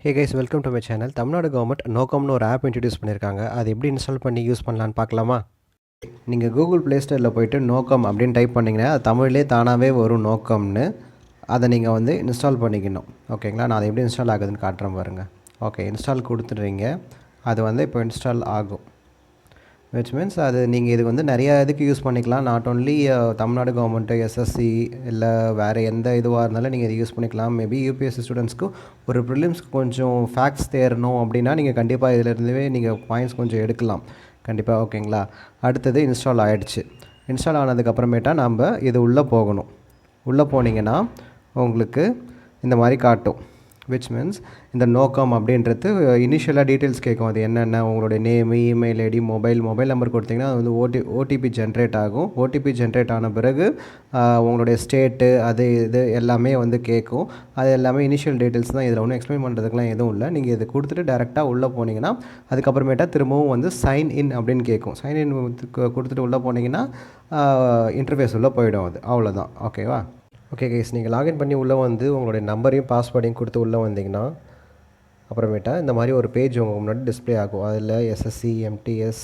Hey guys, welcome to my channel. Tamilnadu govt நோக்கம்னு ஒரு app introduce பண்ணியிருக்காங்க. அது எப்படி இன்ஸ்டால் பண்ணி யூஸ் பண்ணலான்னு பார்க்கலாமா? நீங்கள் கூகுள் ப்ளே ஸ்டோரில் போய்ட்டு நோக்கம் அப்படின்னு டைப் பண்ணிங்கன்னா அது தமிழ்லேயே தானாகவே வரும் நோக்கம்னு. அதை நீங்கள் வந்து இன்ஸ்டால் பண்ணிக்கணும். ஓகேங்களா? நான் அதை எப்படி இன்ஸ்டால் ஆகுதுன்னு காட்டுறேன் பாருங்கள். ஓகே, இன்ஸ்டால் கொடுத்துட்றீங்க. அது வந்து இப்போ இன்ஸ்டால் ஆகும். விச் மீன்ஸ் அது நீங்கள் இது வந்து நிறையா இதுக்கு யூஸ் பண்ணிக்கலாம். Not only Tamil Nadu government, SSC இல்லை வேறு எந்த இதுவாக இருந்தாலும் நீங்கள் இது யூஸ் பண்ணிக்கலாம். மேபி யூபிஎஸ்சி ஸ்டூடெண்ட்ஸ்க்கு ஒரு ப்ரிலிம்ஸ்க்கு கொஞ்சம் ஃபேக்ட்ஸ் தேரணும் அப்படின்னா நீங்கள் கண்டிப்பாக இதிலேருந்துவே நீங்கள் பாயிண்ட்ஸ் கொஞ்சம் எடுக்கலாம் கண்டிப்பாக. ஓகேங்களா? அடுத்தது இன்ஸ்டால் ஆகிடுச்சு. இன்ஸ்டால் ஆனதுக்கப்புறமேட்டா நம்ம இது உள்ளே போகணும். உள்ளே போனீங்கன்னா உங்களுக்கு இந்த மாதிரி காட்டும். விச் மீன்ஸ் இந்த நோக்கம் அப்படின்றது இனிஷியலாக டீட்டெயில்ஸ் கேட்கும். அது என்னென்ன உங்களுடைய name, email ID, mobile number கொடுத்தீங்கன்னா அது வந்து ஓடிபி ஜென்ரேட் ஆகும். ஓடிபி ஜென்ரேட் ஆன பிறகு உங்களுடைய ஸ்டேட்டு அது இது எல்லாமே வந்து கேட்கும். அது எல்லாமே இனிஷியல் டீட்டெயில்ஸ் தான். இதில் ஒன்றும் எக்ஸ்பிளைன் பண்ணுறதுக்குலாம் எதுவும் இல்லை. நீங்கள் இது கொடுத்துட்டு டேரெக்டாக உள்ளே போனீங்கன்னா அதுக்கப்புறமேட்டா திரும்பவும் வந்து சைன் இன் அப்படின்னு கேட்கும். சைன் இன் கொடுத்துட்டு உள்ளே போனீங்கன்னா இன்டர்ஃபேஸ் உள்ளே போயிடும். அது அவ்வளோதான். ஓகேவா? ஓகே கைஸ், நீங்கள் லாகின் பண்ணி உள்ளே வந்து உங்களுடைய நம்பரையும் பாஸ்வேர்டையும் கொடுத்து உள்ளே வந்தீங்கன்னா அப்புறமேட்டா இந்த மாதிரி ஒரு பேஜ் உங்கள் முன்னாடி டிஸ்பிளே ஆகும். அதில் எஸ்எஸ்சி, எம்டிஎஸ்,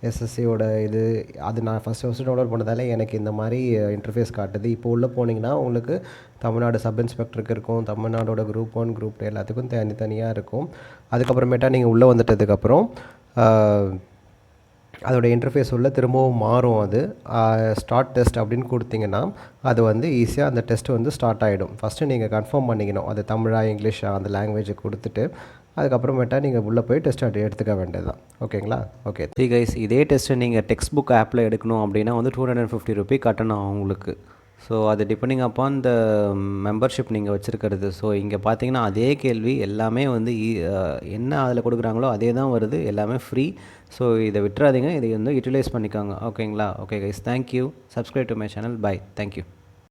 எஸ்எஸ்சியோட இது அது நான் ஃபஸ்ட்டு டவுன்லோட் பண்ணதால் எனக்கு இந்த மாதிரி இன்டர்ஃபேஸ் காட்டுது. இப்போ உள்ளே போனீங்கன்னா உங்களுக்கு தமிழ்நாடு சப் இன்ஸ்பெக்டருக்கு இருக்கும், தமிழ்நாடோட குரூப் 1 குரூப் 2 எல்லாத்துக்கும் தனித்தனியாக இருக்கும். அதுக்கப்புறமேட்டா நீங்கள் உள்ளே வந்துட்டதுக்கப்புறம் அதோட இன்டர்ஃபேஸ் உள்ள திரும்பவும் மாறும். அது ஸ்டார்ட் டெஸ்ட் அப்படின்னு கொடுத்தீங்கன்னா அது வந்து ஈஸியாக அந்த டெஸ்ட் வந்து ஸ்டார்ட் ஆகிடும். ஃபஸ்ட்டு நீங்கள் கன்ஃபார்ம் பண்ணிக்கணும் அது தமிழா இங்கிலீஷா அந்த லாங்குவேஜை கொடுத்துட்டு அதுக்கப்புறமேட்டா நீங்கள் உள்ளே போய் டெஸ்ட் எடுத்துக்க வேண்டியது தான். ஓகேங்களா? ஓகே கைஸ், இதே டெஸ்ட்டு நீங்கள் டெக்ஸ்ட் புக் ஆப்பில் எடுக்கணும் அப்படின்னா வந்து 250 ரூபி கட்டணும் அவங்களுக்கு. ஸோ அது டிபெண்டிங் அப்பான் த மெம்பர்ஷிப் நீங்கள் வச்சுருக்கிறது. ஸோ இங்கே பார்த்தீங்கன்னா அதே கேள்வி எல்லாமே வந்து என்ன அதில் கொடுக்குறாங்களோ அதே தான் வருது, எல்லாமே ஃப்ரீ. ஸோ இதை விட்டுறாதீங்க, இதை வந்து யூட்டிலைஸ் பண்ணிக்கோங்க. ஓகேங்களா? Okay guys, thank you. Subscribe to my channel. Bye. Thank you.